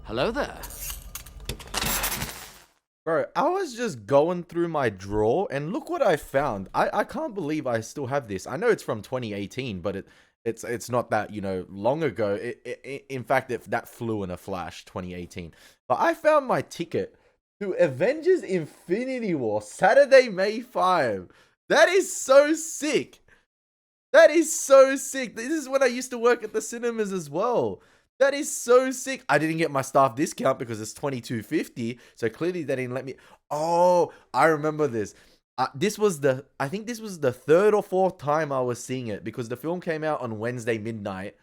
Hello there. Bro, I was just going through my drawer and look what I found. I can't believe I still have this. I know it's from 2018, but it's not that, long ago. In fact, that flew in a flash, 2018. But I found my ticket to Avengers Infinity War, Saturday, May 5. That is so sick. That is so sick. This is when I used to work at the cinemas as well. That is so sick. I didn't get my staff discount because it's $22.50. So clearly they didn't let me. Oh, I remember this. I think this was the third or fourth time I was seeing it because the film came out on Wednesday midnight.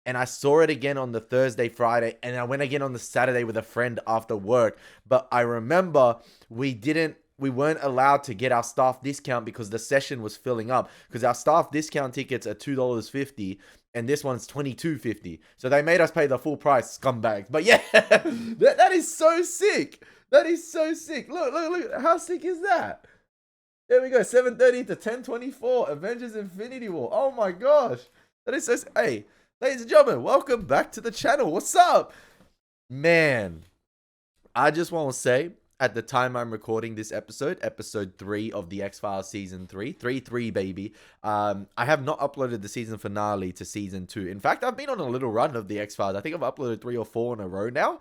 And I saw it again on the Thursday, Friday, and I went again on the Saturday with a friend after work. But I remember we weren't allowed to get our staff discount because the session was filling up. Because our staff discount tickets are $2.50 and this one's $22.50. So they made us pay the full price, scumbags. But yeah, that is so sick. That is so sick. Look. How sick is that? There we go. 7:30 to 10:24. Avengers Infinity War. Oh my gosh. That is so sick. Hey, ladies and gentlemen, welcome back to the channel. What's up? Man, I just want to say, at the time I'm recording this episode 3 of the X-Files season 3, 3 baby, I have not uploaded the season finale to season 2. In fact, I've been on a little run of the X-Files. I think I've uploaded 3 or 4 in a row now,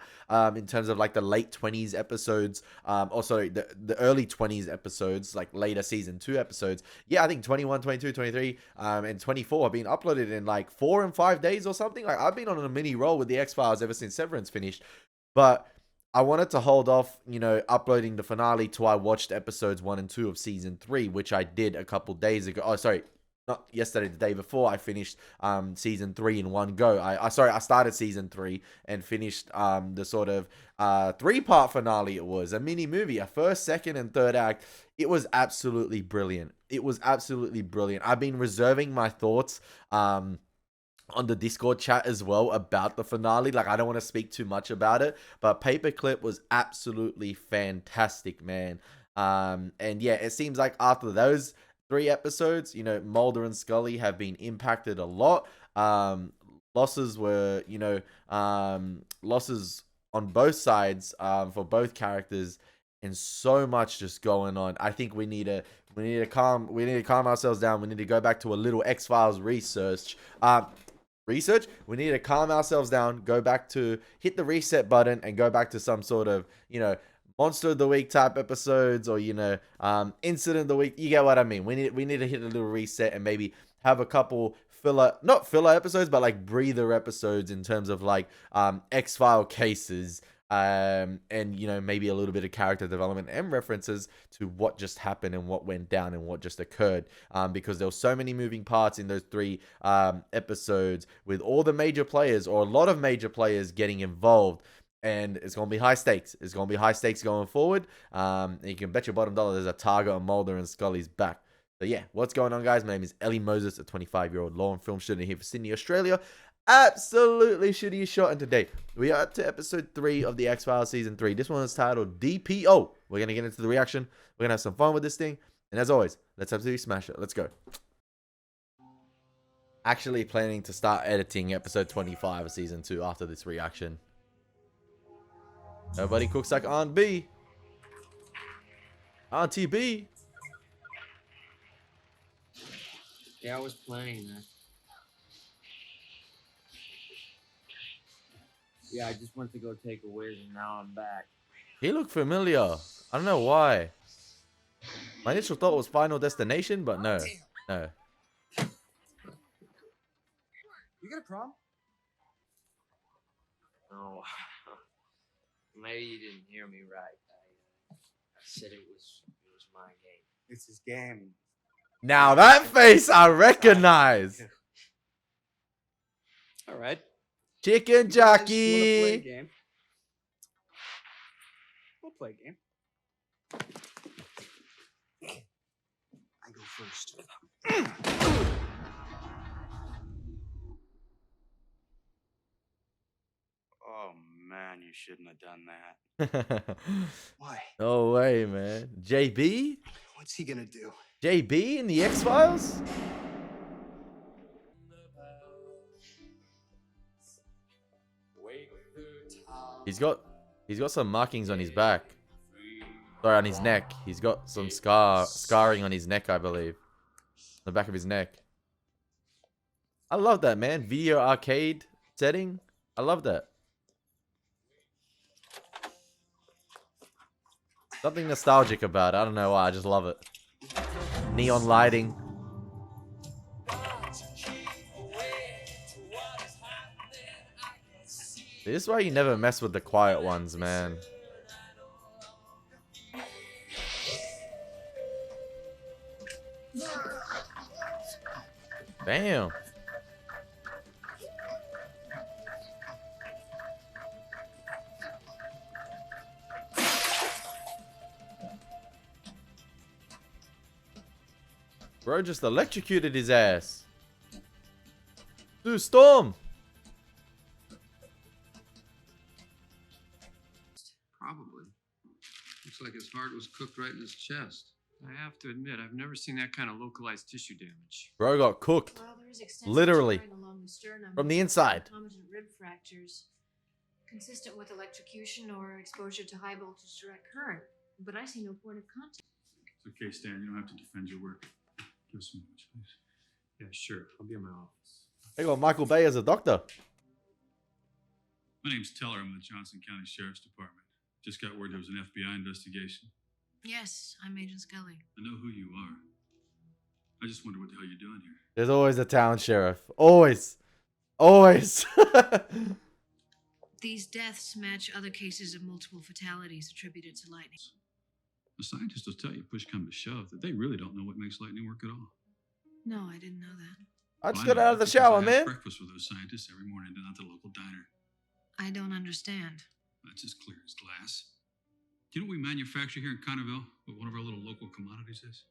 in terms of like the late 20s episodes, or sorry, the early 20s episodes, like later season 2 episodes. Yeah, I think 21, 22, 23, and 24 have been uploaded in like 4 and 5 days or something. Like I've been on a mini roll with the X-Files ever since Severance finished. But I wanted to hold off, uploading the finale till I watched episodes 1 and 2 of season 3, which I did a couple days ago. Oh, sorry, not yesterday, the day before. I finished season 3 in one go. I started season 3 and finished the sort of 3-part finale. It was a mini movie, a first, second, and third act. It was absolutely brilliant. It was absolutely brilliant. I've been reserving my thoughts on the Discord chat as well about the finale. Like, I don't want to speak too much about it, but Paperclip was absolutely fantastic, man. And yeah, it seems like after those 3 episodes, Mulder and Scully have been impacted a lot. Losses were, losses on both sides, for both characters, and so much just going on. I think we need to calm ourselves down. We need to go back to a little X-Files research. We need to calm ourselves down, go back to hit the reset button and go back to some sort of, monster of the week type episodes, or, incident of the week. You get what I mean? We need to hit a little reset and maybe have a couple not filler episodes, but like breather episodes in terms of like, X-File cases. And maybe a little bit of character development and references to what just happened and what went down and what just occurred, because there were so many moving parts in those 3 episodes, with all the major players, or a lot of major players, getting involved. And it's going to be high stakes. It's going to be high stakes going forward. And you can bet your bottom dollar there's a target on Mulder and Scully's back. So yeah, what's going on, guys? My name is Elie Moses, a 25-year-old law and film student here for Sydney, Australia. Absolutely shitty shot. And today we are up to episode 3 of the X-Files season 3. This one is titled D.P.O. We're going to get into the reaction. We're going to have some fun with this thing. And as always, let's absolutely smash it. Let's go. Actually planning to start editing episode 25 of season 2 after this reaction. Nobody cooks like Aunt B. Auntie B. Yeah, I was playing that. Yeah, I just went to go take a whiz and now I'm back. He looked familiar. I don't know why. My initial thought was Final Destination, but no. No. You got a problem? Oh, maybe you didn't hear me right. I said it was my game. It's his game. Now that face I recognize. All right. Chicken You guys wanna play a jockey. game? We'll play a game. I go first. Oh man, you shouldn't have done that. Why? No way, man. JB? What's he gonna do? JB in the X-Files? Wake through town. He's got some markings on his back. Sorry, on his neck. He's got some scarring on his neck, I believe. The back of his neck. I love that, man. Video arcade setting. I love that. Something nostalgic about it. I don't know why. I just love it. Neon lighting. This is why you never mess with the quiet ones, man. Damn. Bro just electrocuted his ass. Dude, Storm. Probably. Looks like his heart was cooked right in his chest. I have to admit, I've never seen that kind of localized tissue damage. Bro got cooked. Well, there is extensive Literally. tearing along the sternum From the with inside. concomitant rib fractures, consistent with electrocution or exposure to high voltage direct current. But I see no point of contact. It's okay, Stan. You don't have to defend your work. Give us some minutes, please. Yeah, sure. I'll be in my office. They got Michael Bay as a doctor. My name's Teller. I'm with the Johnson County Sheriff's Department. Just got word there was an FBI investigation. Yes, I'm Agent Scully. I know who you are. I just wonder what the hell you're doing here. There's always a town sheriff. Always. Always. These deaths match other cases of multiple fatalities attributed to lightning. The scientists will tell you, push come to shove, that they really don't know what makes lightning work at all. No, I didn't know that. I just Well, got know out of the because shower, I have man. breakfast with those scientists every morning down at the local diner. I don't understand. That's as clear as glass. Do you know what we manufacture here in Connerville? What one of our little local commodities is?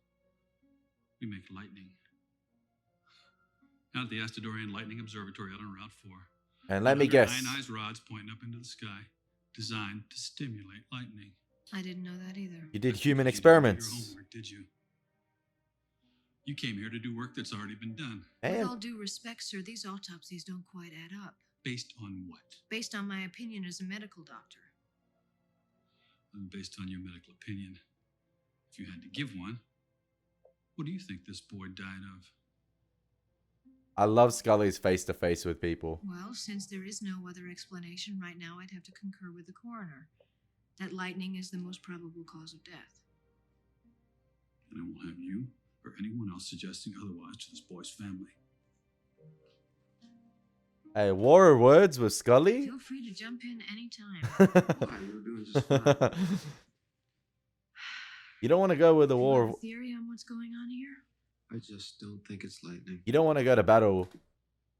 We make lightning. Out at the Astadorian Lightning Observatory out on Route 4. And let me guess. Ionized rods pointing up into the sky, designed to stimulate lightning. I didn't know that either. You did That's human because you didn't do experiments. your homework, did you? You came here to do work that's already been done. With And all due respect, sir, these autopsies don't quite add up. Based on what? Based on my opinion as a medical doctor. And based on your medical opinion, if you had to give one, what do you think this boy died of? I love Scully's face to face with people. Well, since there is no other explanation right now, I'd have to concur with the coroner. That lightning is the most probable cause of death. And I won't have you or anyone else suggesting otherwise to this boy's family. Hey, war of words with Scully? Feel free to jump in anytime. Why? You were doing just fine. You don't want to go with the You war. have a theory on what's going on here? I just don't think it's lightning. You don't want to go to battle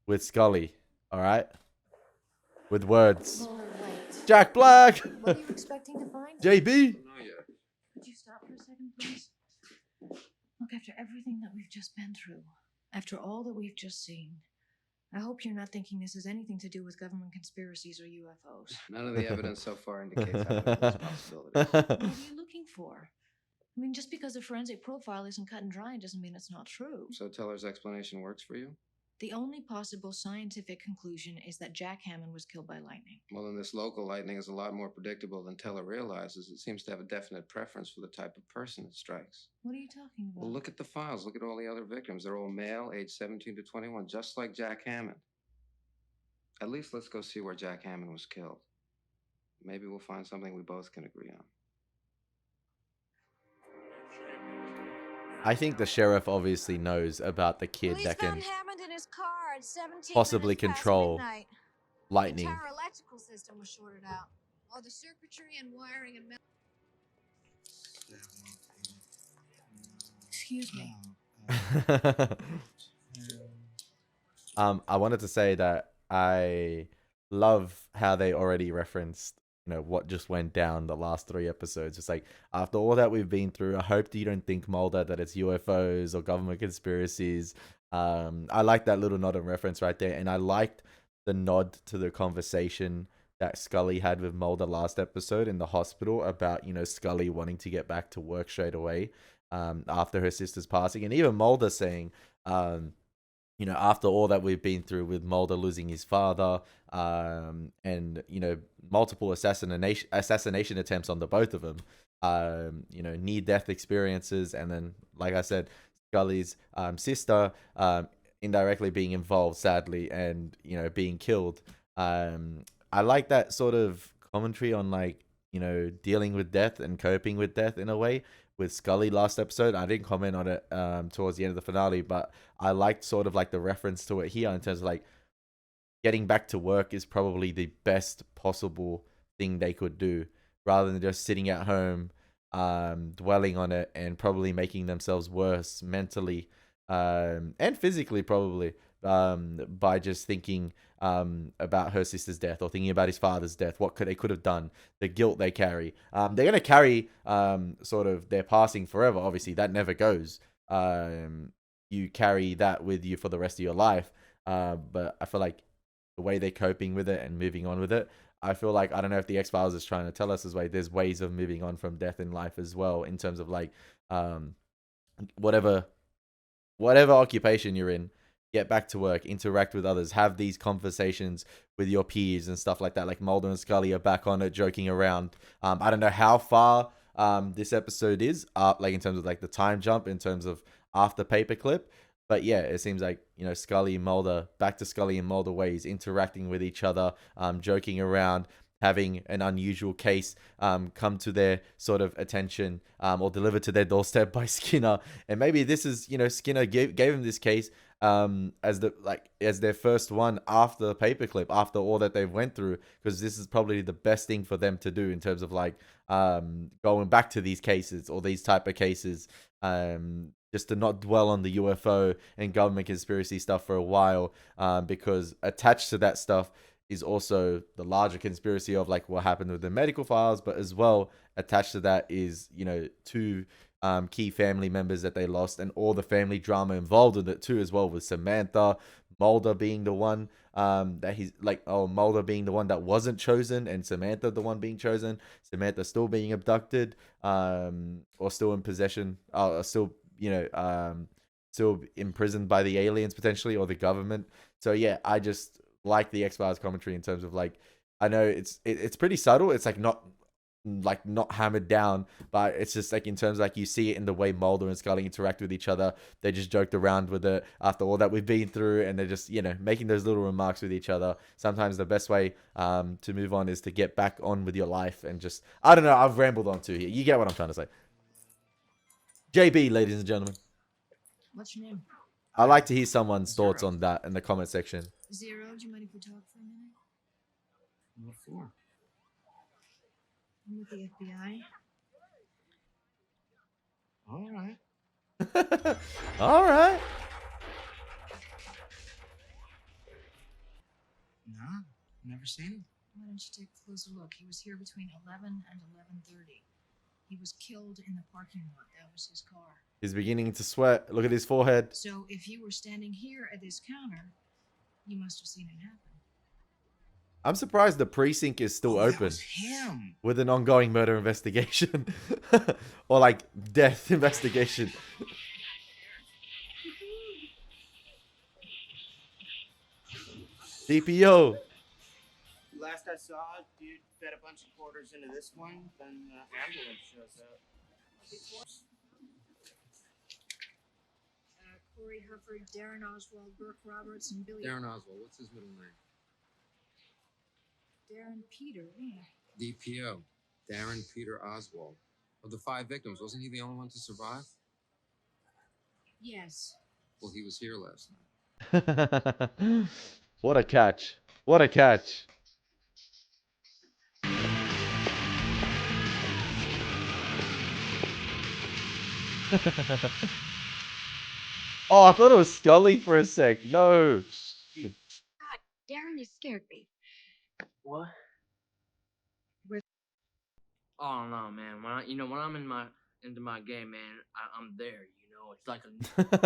with Scully, all right? With words. Lord, wait. Jack Black. What are you expecting to find? JB. No, yeah. Could you stop for a second, please? Look, after everything that we've just been through, after all that we've just seen, I hope you're not thinking this has anything to do with government conspiracies or UFOs. None of the evidence so far indicates either of those possibilities. What are you looking for? I mean, just because the forensic profile isn't cut and dry doesn't mean it's not true. So Teller's explanation works for you? The only possible scientific conclusion is that Jack Hammond was killed by lightning. Well, then this local lightning is a lot more predictable than Teller realizes. It seems to have a definite preference for the type of person it strikes. What are you talking about? Well, look at the files. Look at all the other victims. They're all male, age 17 to 21, just like Jack Hammond. At least let's go see where Jack Hammond was killed. Maybe we'll find something we both can agree on. I think the sheriff obviously knows about the kid Police that can found Hammond in his car at 17 possibly minutes past control midnight. lightning. The entire electrical system was shorted out. All the circuitry and wiring and Excuse me. I wanted to say that I love how they already referenced, you know, what just went down the last 3 episodes. It's like, after all that we've been through, I hope that you don't think, Mulder, that it's UFOs or government conspiracies. I like that little nod and reference right there, and I liked the nod to the conversation that Scully had with Mulder last episode in the hospital about, you know, Scully wanting to get back to work straight away after her sister's passing, and even Mulder saying, you know, after all that we've been through with Mulder losing his father, and, you know, multiple assassination attempts on the both of them. You know, near-death experiences, and then, like I said, Scully's sister indirectly being involved, sadly, and you know, being killed. I like that sort of commentary on, like, you know, dealing with death and coping with death in a way. With Scully last episode, I didn't comment on it towards the end of the finale, but I liked sort of like the reference to it here in terms of like getting back to work is probably the best possible thing they could do, rather than just sitting at home, dwelling on it and probably making themselves worse mentally, and physically probably, by just thinking about her sister's death or thinking about his father's death, what they could have done, the guilt they carry. They're going to carry sort of their passing forever. Obviously, that never goes. You carry that with you for the rest of your life. But I feel like the way they're coping with it and moving on with it, I feel like, I don't know if the X-Files is trying to tell us there's ways of moving on from death in life as well, in terms of like whatever occupation you're in, get back to work, interact with others, have these conversations with your peers and stuff like that. Like Mulder and Scully are back on it, joking around. I don't know how far this episode is, like in terms of like the time jump, in terms of after Paperclip. But yeah, it seems like, you know, Scully and Mulder, back to Scully and Mulder ways, interacting with each other, joking around, having an unusual case come to their sort of attention, or delivered to their doorstep by Skinner. And maybe this is, you know, Skinner gave him this case as their first one after the Paperclip, after all that they've went through, because this is probably the best thing for them to do in terms of like going back to these cases or these type of cases, just to not dwell on the UFO and government conspiracy stuff for a while, because attached to that stuff is also the larger conspiracy of like what happened with the medical files, but as well attached to that is, you know, two key family members that they lost, and all the family drama involved with it too, as well, with Samantha, Mulder being the one that he's like, Mulder being the one that wasn't chosen, and Samantha the one being chosen, Samantha still being abducted, or still in possession, still, you know, still imprisoned by the aliens potentially, or the government. So yeah, I just like the X-Files commentary in terms of like, I know it's pretty subtle, it's like not hammered down, but it's just like in terms of like you see it in the way Mulder and Scully interact with each other. They just joked around with it after all that we've been through, and they're just, you know, making those little remarks with each other. Sometimes the best way to move on is to get back on with your life, and just, I don't know, I've rambled on too here. You get what I'm trying to say. JB, ladies and gentlemen. What's your name? I'd like to hear someone's thoughts on that in the comment section. Zero, do you mind if we talk for a minute? What for? I'm with the FBI. All right. All right. Nah, never seen him. Why don't you take a closer look? He was here between 11 and 11:30. He was killed in the parking lot. That was his car. He's beginning to sweat. Look at his forehead. So if you were standing here at this counter, you must have seen it happen. I'm surprised the precinct is still open. That was him. With an ongoing murder investigation. Or like death investigation. D.P.O. Last I saw, dude fed a bunch of quarters into this one, then the ambulance shows up. Corey Hufford, Darren Oswald, Burke Roberts, and Billy. Darren Oswald, what's his middle name? Darren Peter, yeah. D.P.O. Darren Peter Oswald. Of the 5 victims, wasn't he the only one to survive? Yes. Well, he was here last night. What a catch. What a catch. Oh, I thought it was Scully for a sec. No. God, Darren, you scared me. What? Oh no, man. When I'm into my game, man, I'm there. You know, it's like a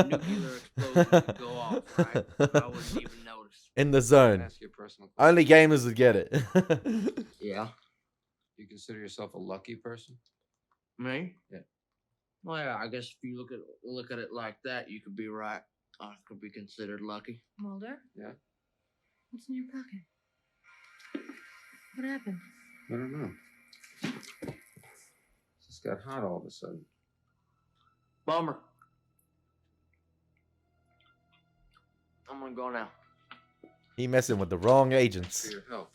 nuclear explosion could go off, right? I wouldn't even notice. In the zone. Ask you a personal question. Only gamers would get it. Yeah. Do you consider yourself a lucky person? Me? Yeah. Well, yeah. I guess if you look at it like that, you could be right. I could be considered lucky. Mulder? Yeah. What's in your pocket? What happened? I don't know. It just got hot all of a sudden. Bummer. I'm gonna go now. He messing with the wrong agents. For your help.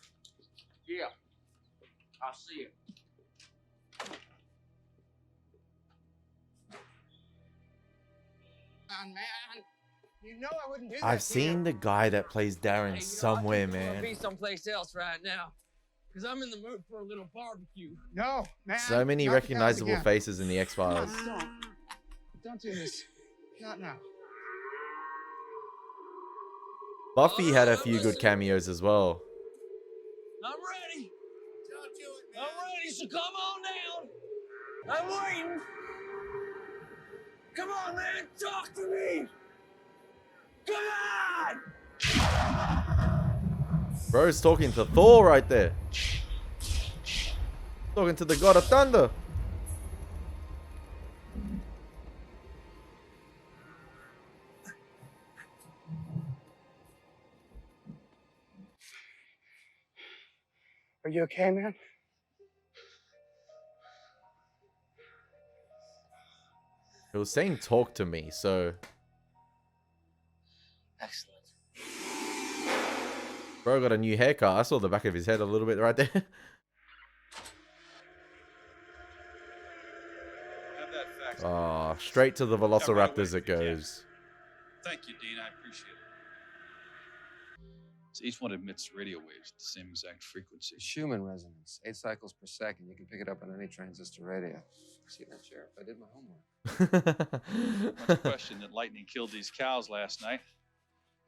Yeah. I'll see you. Man, you know I wouldn't do that. I've seen the guy that plays Darren Hey, somewhere, I think I'm gonna man. be someplace else right now, cause I'm in the mood for a little barbecue. No, man. So many not the guys recognizable again. faces in the X-Files. Come on, don't do this. Not now. Buffy had a few good cameos as well. I'm ready. Don't do it, man. I'm ready, so come on down. I'm waiting. Come on, man, talk to me. Come on. Bro's talking to Thor right there. Talking to the God of Thunder. Are you okay, man? He was saying talk to me, so Excellent. Bro got a new haircut. I saw the back of his head a little bit right there. Have that fax. Oh, straight to the Velociraptors it goes. Thank you, Dean. I appreciate it. So each one emits radio waves at the same exact frequency. Schumann resonance, 8 cycles per second. You can pick it up on any transistor radio. See that, Sheriff? I did my homework. What's the question that lightning killed these cows last night?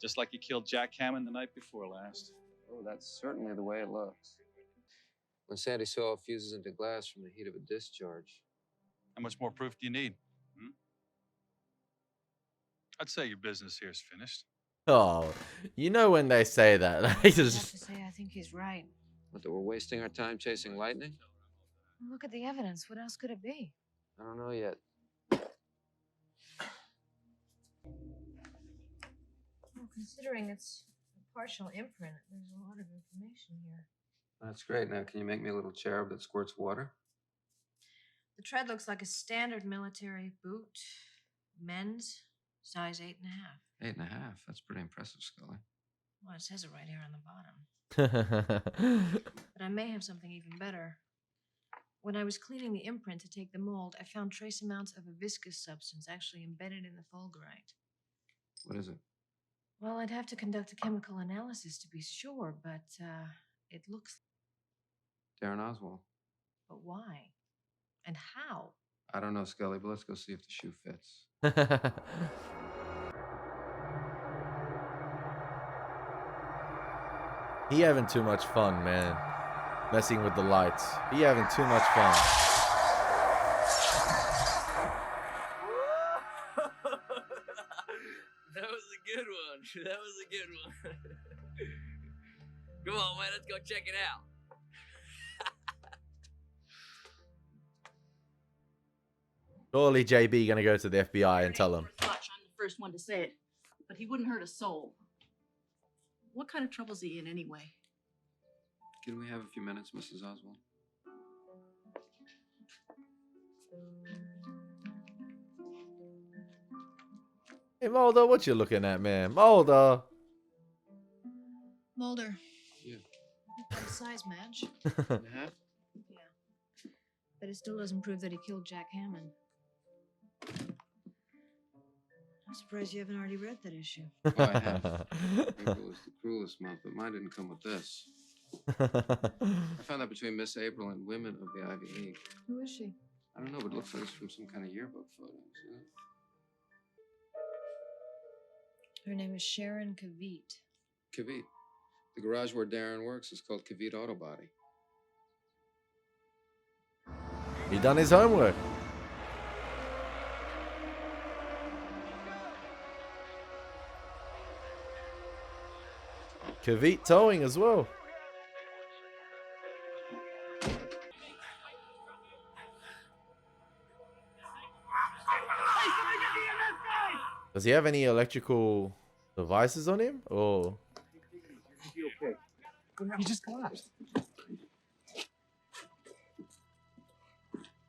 Just like he killed Jack Hammond the night before last. Oh, that's certainly the way it looks. When Sandy saw it fuses into glass from the heat of a discharge. How much more proof do you need? I'd say your business here is finished. Oh, you know when they say that. They I have just... to say, I think he's right. What, that we're wasting our time chasing lightning? Look at the evidence. What else could it be? I don't know yet. Well, considering it's a partial imprint, there's a lot of information here. That's great. Now, can you make me a little cherub that squirts water? The tread looks like a standard military boot. Men's, size 8.5. 8.5. That's pretty impressive, Scully. Well, it says it right here on the bottom. But I may have something even better. When I was cleaning the imprint to take the mold, I found trace amounts of a viscous substance actually embedded in the fulgurite. What is it? Well, I'd have to conduct a chemical analysis to be sure, but it looks... Darren Oswald. But why? And how? I don't know, Scully, but let's go see if the shoe fits. He having too much fun, man. Messing with the lights. He having too much fun. That was a good one. That was a good one. Come on, man, let's go check it out. Surely JB gonna go to the FBI and tell him. I'm the first one to say it, but he wouldn't hurt a soul. What kind of trouble's he in anyway? Can we have a few minutes, Mrs. Oswald? Hey Mulder, what you looking at, man? Mulder. Mulder. Yeah. Size match. 8.5? Yeah. But it still doesn't prove that he killed Jack Hammond. I'm surprised you haven't already read that issue. Oh, I have. April was the cruelest month, but mine didn't come with this. I found that between Miss April and women of the Ivy League. Who is she? I don't know, but it looks like it's from some kind of yearbook photo. See that? Her name is Sharon Kavit. Kavit. The garage where Darren works is called Kavit Auto Body. He done his homework. Kavit towing as well. Does he have any electrical devices on him? Or Okay. He just collapsed.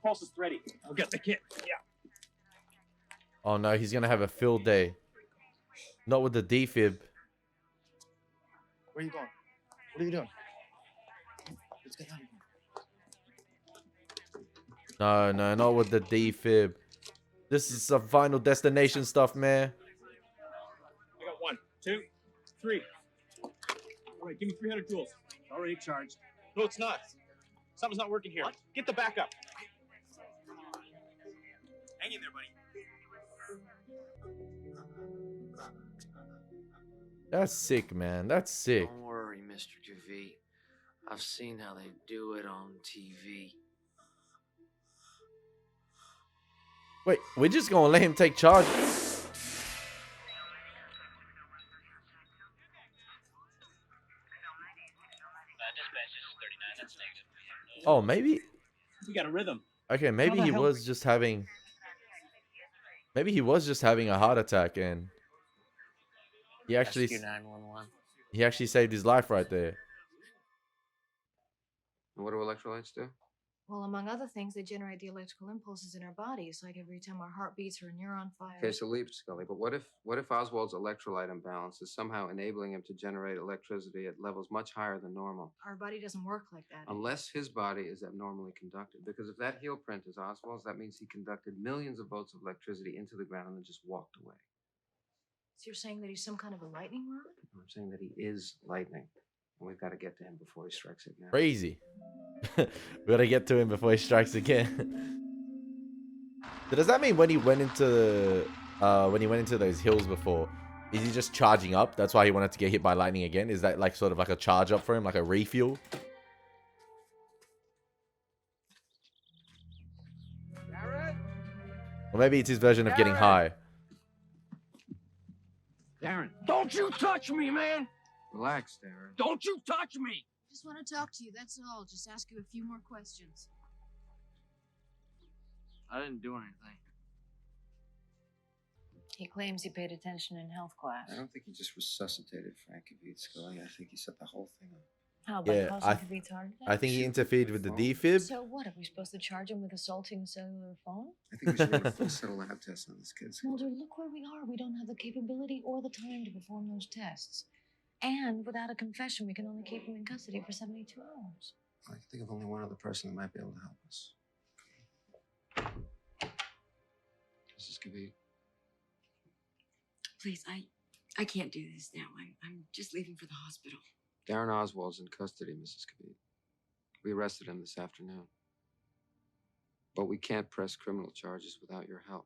Pulse is ready. I'll get the kit. Yeah. Oh no, he's gonna have a field day. Not with the defib. Where are you going? What are you doing? Let's get out of here. No, no, not with the defib. This is some Final Destination stuff, man. I got 1, 2, 3. All right, give me 300 joules. Already charged. No, it's not. Something's not working here. What? Get the backup. Hang in there, buddy. That's sick, man. That's sick. Don't worry, Mr. Javi. I've seen how they do it on TV. Wait, we're just gonna let him take charge. Oh, maybe. We got a rhythm. Okay, maybe he was just having. Maybe he was just having a heart attack, and he actually. Rescue 911. He actually saved his life right there. And what do electrolytes do? Well, among other things, they generate the electrical impulses in our bodies, like every time our heart beats or a neuron fires. Okay, so leap, Scully. But what if Oswald's electrolyte imbalance is somehow enabling him to generate electricity at levels much higher than normal? Our body doesn't work like that. Unless his body is abnormally conducted. Because if that heel print is Oswald's, that means he conducted millions of volts of electricity into the ground and then just walked away. So you're saying that he's some kind of a lightning rod? I'm saying that he is lightning. And we've got to get to him before he strikes again. Crazy. We gotta get to him before he strikes again. So does that mean when he went into those hills before, is he just charging up? That's why he wanted to get hit by lightning again? Is that like sort of like a charge up for him, like a refuel? Or maybe it's his version of getting high. Darren, don't you touch me, man! Relax, Darren. Don't you touch me! Just want to talk to you, that's all. Just ask you a few more questions. I didn't do anything. He claims he paid attention in health class. I don't think he just resuscitated Frank Kavit, Scully. I think he set the whole thing up. How about Yeah, causing Kavit's heart attack? I think he interfered with the defib. So what, are we supposed to charge him with assaulting a cellular phone? I think we should run a full set of lab tests on this kid. Mulder, look where we are. We don't have the capability or the time to perform those tests. And without a confession, we can only keep him in custody for 72 hours. I can think of only one other person that might be able to help us. Mrs. Kavit. Please, I can't do this now. I'm just leaving for the hospital. Darren Oswald's in custody, Mrs. Kavit. We arrested him this afternoon. But we can't press criminal charges without your help.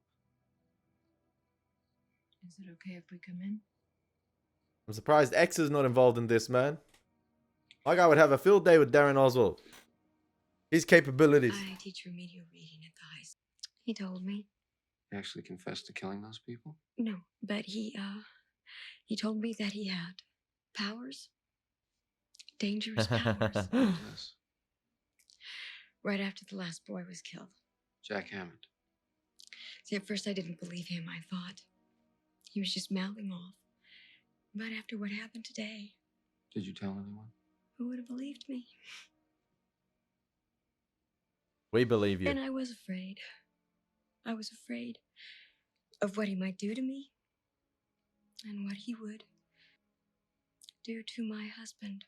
Is it okay if we come in? I'm surprised X is not involved in this, man. My guy would have a field day with Darren Oswald. His capabilities. I teach remedial reading at the high school. He told me. He actually confessed to killing those people? No, but he told me that he had powers. Dangerous powers. Yes. Right after the last boy was killed. Jack Hammond. See, at first I didn't believe him. I thought he was just mouthing off. But after what happened today... Did you tell anyone? Who would have believed me? We believe you. And I was afraid. I was afraid of what he might do to me. And what he would do to my husband.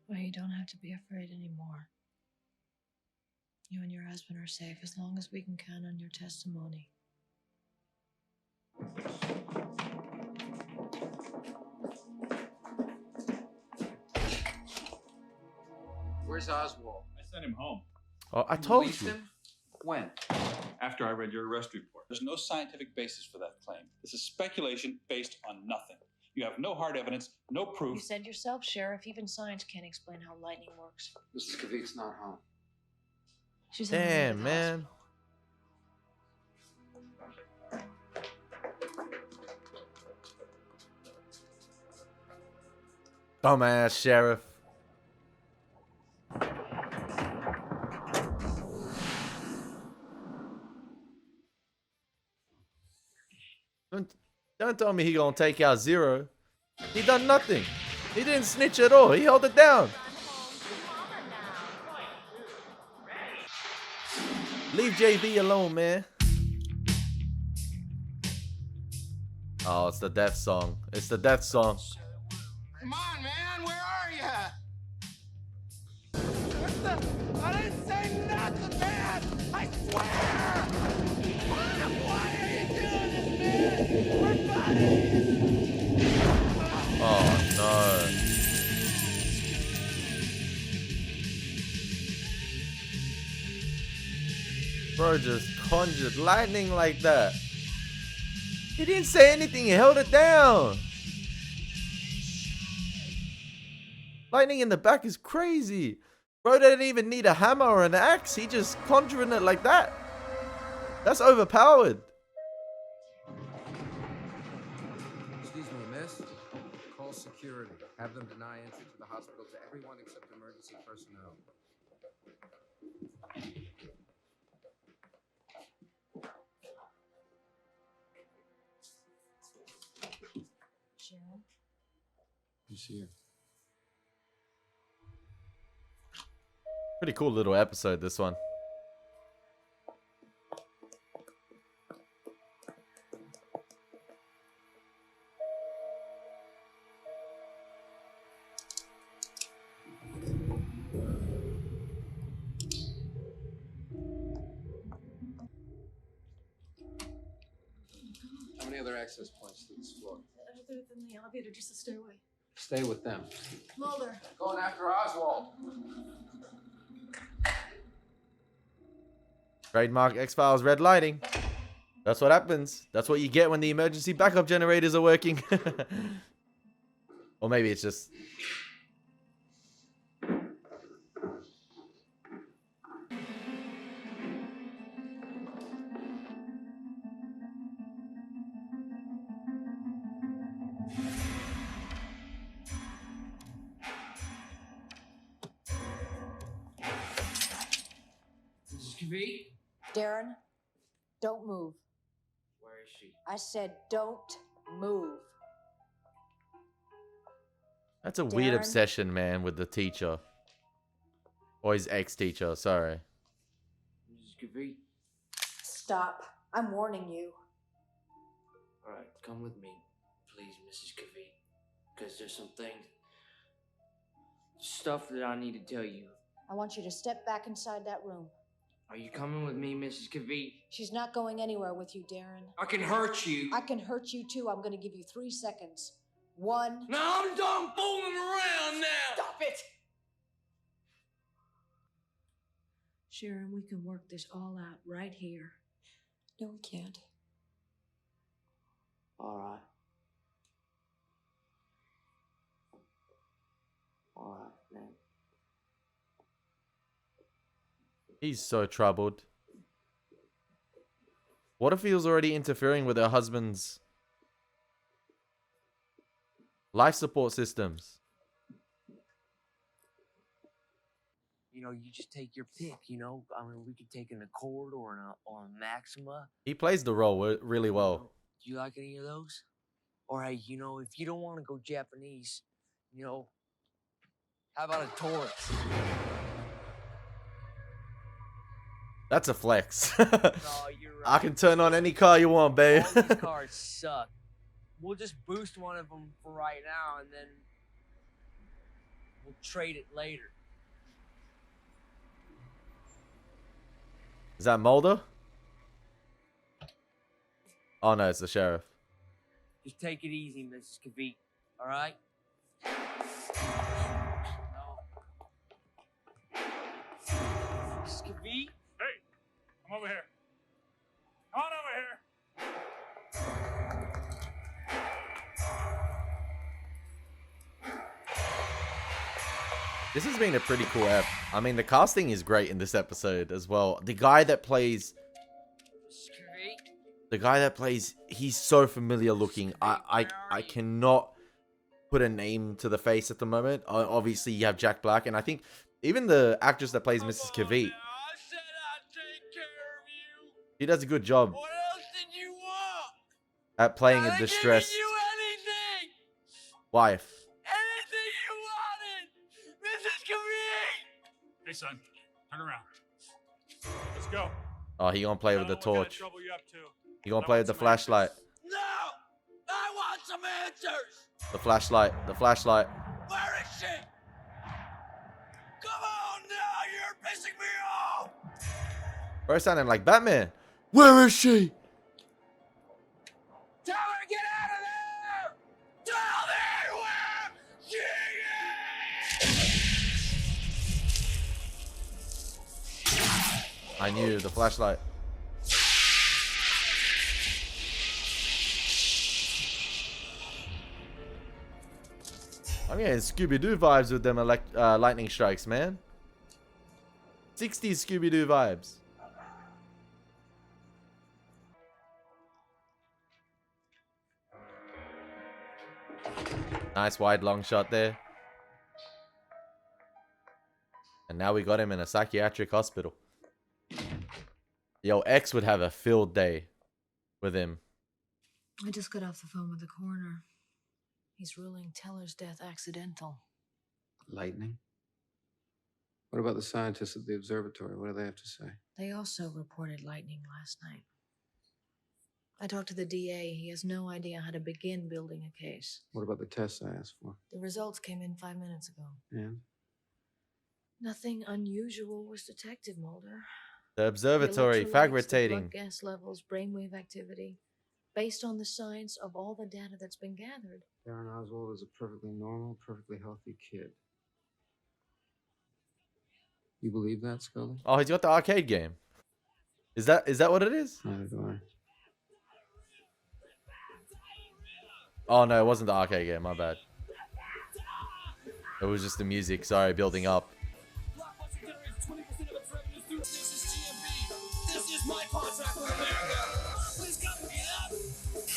Well, you don't have to be afraid anymore. You and your husband are safe as long as we can count on your testimony. Where's Oswald? I sent him home. Oh, I told Released you. him? When? After I read your arrest report. There's no scientific basis for that claim. This is speculation based on nothing. You have no hard evidence, no You proof. said yourself, Sheriff, even science can't explain how lightning works. Mrs. Kavit's not home. She's on her way to Damn, the man. Dumbass sheriff. Don't tell me he gonna take out Zero. He done nothing. He didn't snitch at all. He held it down. Leave JB alone, man. Oh, it's the death song. It's the death song. Come on, man, where are you? I didn't say nothing, man! I swear! Why are you doing this, man? We're buddies! Oh, no. Bro just conjured lightning like that. He didn't say anything, he held it down. Lightning in the back is crazy. Bro didn't even need a hammer or an axe. He just conjuring it like that. That's overpowered. Excuse me, miss. Call security. Have them deny entry to the hospital to everyone except emergency personnel. Sharon? You see her? Pretty cool little episode, this one. How many other access points to this floor? Other than the elevator, just a stairway. Stay with them. Mulder. Going after Oswald. Trademark X-Files red lighting. That's what happens. That's what you get when the emergency backup generators are working. Or maybe it's just... Mrs. Kavee? Darren, don't move. Where is she? I said don't move. That's a weird Darren? obsession, man, with the teacher. Or his ex-teacher, sorry. Mrs. Kavee? Stop. I'm warning you. Alright, come with me, please, Mrs. Kavee. Because there's some things... stuff that I need to tell you. I want you to step back inside that room. Are you coming with me, Mrs. Kavee? She's not going anywhere with you, Darren. I can hurt you. I can hurt you too. I'm going to give you 3 seconds. 1. No, I'm done fooling around now! Stop it! Sharon, we can work this all out right here. No, we can't. Alright. Alright, then. He's so troubled. What if he was already interfering with her husband's life support systems? You know, you just take your pick, you know? I mean, we could take an Accord or a Maxima. He plays the role really well. Do you like any of those? Or hey, you know, if you don't want to go Japanese, you know, how about a Taurus? That's a flex. No, you're right. I can turn on any car you want, babe. All these cars suck. We'll just boost one of them for right now, and then we'll trade it later. Is that Mulder? Oh no, it's the sheriff. Just take it easy, Mrs. Kavee. All right? Mrs. Kavee? Hey, come over here. Come on over here. This has been a pretty cool app. I mean, the casting is great in this episode as well. The guy that plays... he's so familiar looking. I cannot put a name to the face at the moment. Obviously, you have Jack Black, and I think even the actress that plays Mrs. Kavee, she does a good job at playing a distressed wife. Hey, son, turn around. Let's go. Oh, he gonna play with the What kind of torch. trouble you up to? He gonna I play want with the some flashlight. No! I want some answers! The flashlight. The flashlight. Where is she? Come on now, you're pissing me off! Bro, sounding like Batman. Where is she? Tell her to get out of there! Tell me where she is! I knew the flashlight. I'm getting Scooby-Doo vibes with them lightning strikes, man. 60s Scooby-Doo vibes. Nice wide long shot there. And now we got him in a psychiatric hospital. Yo, X would have a field day with him. I just got off the phone with the coroner. He's ruling Teller's death accidental. Lightning? What about the scientists at the observatory? What do they have to say? They also reported lightning last night. I talked to the DA. He has no idea how to begin building a case. What about the tests I asked for? The results came in 5 minutes ago. And? Nothing unusual was detected, Mulder. The observatory, The electrolytes, fag the rotating. blood gas levels, brainwave activity. Based on the science of all the data that's been gathered. Darren Oswald is a perfectly normal, perfectly healthy kid. You believe that, Scully? Oh, he's got the arcade game. Is that what it is? Neither do I. Oh no, it wasn't the arcade game, my bad. It was just the music, sorry, building up.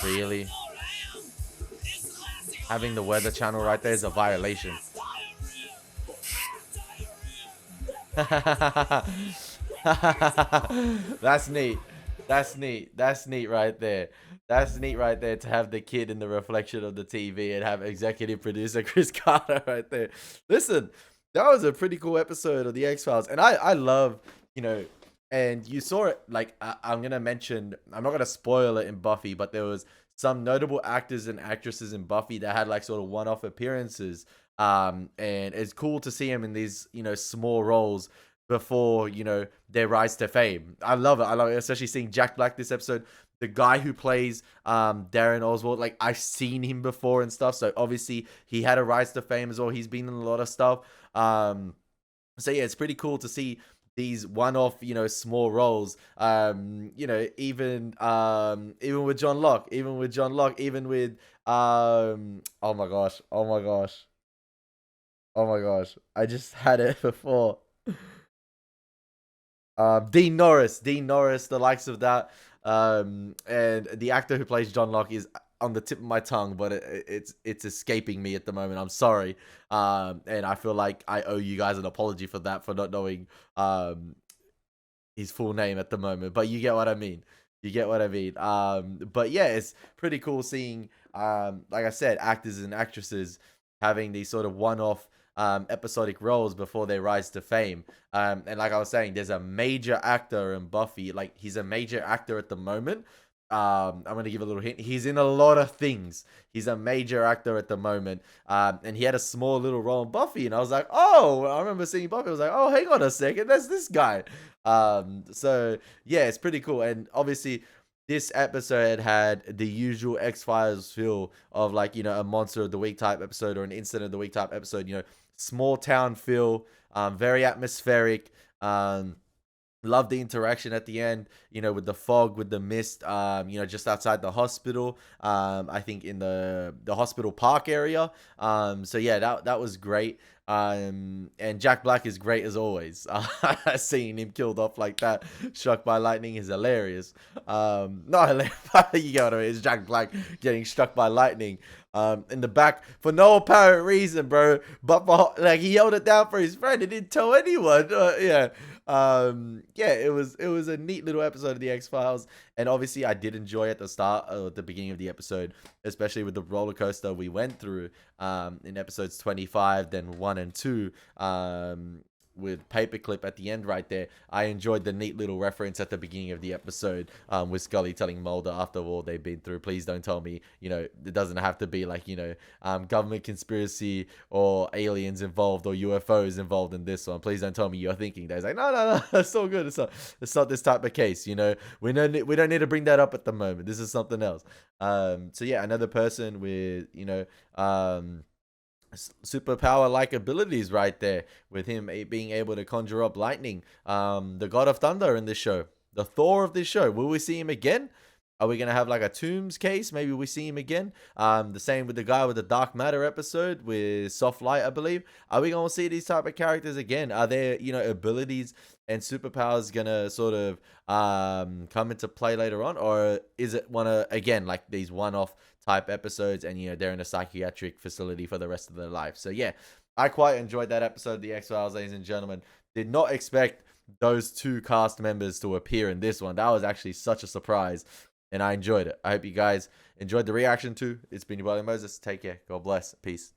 Really? Having the weather channel right there is a violation. That's neat. That's neat. That's neat right there. That's neat right there to have the kid in the reflection of the TV and have executive producer Chris Carter right there. Listen, that was a pretty cool episode of The X-Files. And I love, you know, and you saw it, like, I'm going to mention, I'm not going to spoil it in Buffy, but there was some notable actors and actresses in Buffy that had like sort of one-off appearances. And it's cool to see them in these, you know, small roles before, you know, their rise to fame. I love it. I love it, especially seeing Jack Black this episode. The guy who plays Darren Oswald, like, I've seen him before and stuff. So obviously he had a rise to fame as well. He's been in a lot of stuff. So yeah, it's pretty cool to see these one-off, you know, small roles. You know, even with John Locke, even with oh my gosh, I just had it before. Dean Norris, the likes of that. And the actor who plays John Locke is on the tip of my tongue, but it's escaping me at the moment. I'm sorry. And I feel like I owe you guys an apology for that, for not knowing his full name at the moment. But you get what I mean. But yeah, it's pretty cool seeing, like I said, actors and actresses having these sort of one-off episodic roles before they rise to fame. And like I was saying, there's a major actor in Buffy. Like, he's a major actor at the moment. I'm going to give a little hint. He's in a lot of things. He's a major actor at the moment. And he had a small little role in Buffy. And I was like, oh, I remember seeing Buffy. I was like, oh, hang on a second. That's this guy. So, yeah, it's pretty cool. And obviously, this episode had the usual X-Files feel of, like, you know, a Monster of the Week type episode or an Incident of the Week type episode. You know, small town feel, very atmospheric. Love the interaction at the end, you know, with the fog, with the mist, you know, just outside the hospital. I think in the hospital park area. So yeah, that was great. And Jack Black is great as always. Seeing him killed off like that, struck by lightning, is hilarious. Not hilarious, you get what I mean. It's Jack Black getting struck by lightning in the back for no apparent reason, bro. But for, like, he held it down for his friend. He didn't tell anyone. Yeah. Yeah, it was a neat little episode of the X-Files, and obviously I did enjoy at the start, at the beginning of the episode, especially with the roller coaster we went through in episodes 25, then 1 and 2, with Paperclip at the end right there. I enjoyed the neat little reference at the beginning of the episode with Scully telling Mulder after all they've been through, please don't tell me, you know, it doesn't have to be like, you know, government conspiracy or aliens involved or UFOs involved in this one. Please don't tell me you're thinking that. He's like, no, it's all good. It's not this type of case, you know. We don't need to bring that up at the moment. This is something else. So yeah, another person with, you know, superpower like abilities right there, with him being able to conjure up lightning. The God of Thunder in this show, the Thor of this show. Will we see him again? Are we gonna have like a Tombs case? Maybe we see him again. The same with the guy with the Dark Matter episode with Soft Light, I believe. Are we gonna see these type of characters again? Are there, you know, abilities and superpowers gonna sort of come into play later on, or is it again like these one-off type episodes, and you know they're in a psychiatric facility for the rest of their life? So yeah, I quite enjoyed that episode of The X-Files, ladies and gentlemen. Did not expect those two cast members to appear in this one. That was actually such a surprise, and I enjoyed it. I hope you guys enjoyed the reaction too. It's been your boy Elie Moses. Take care. God bless. Peace.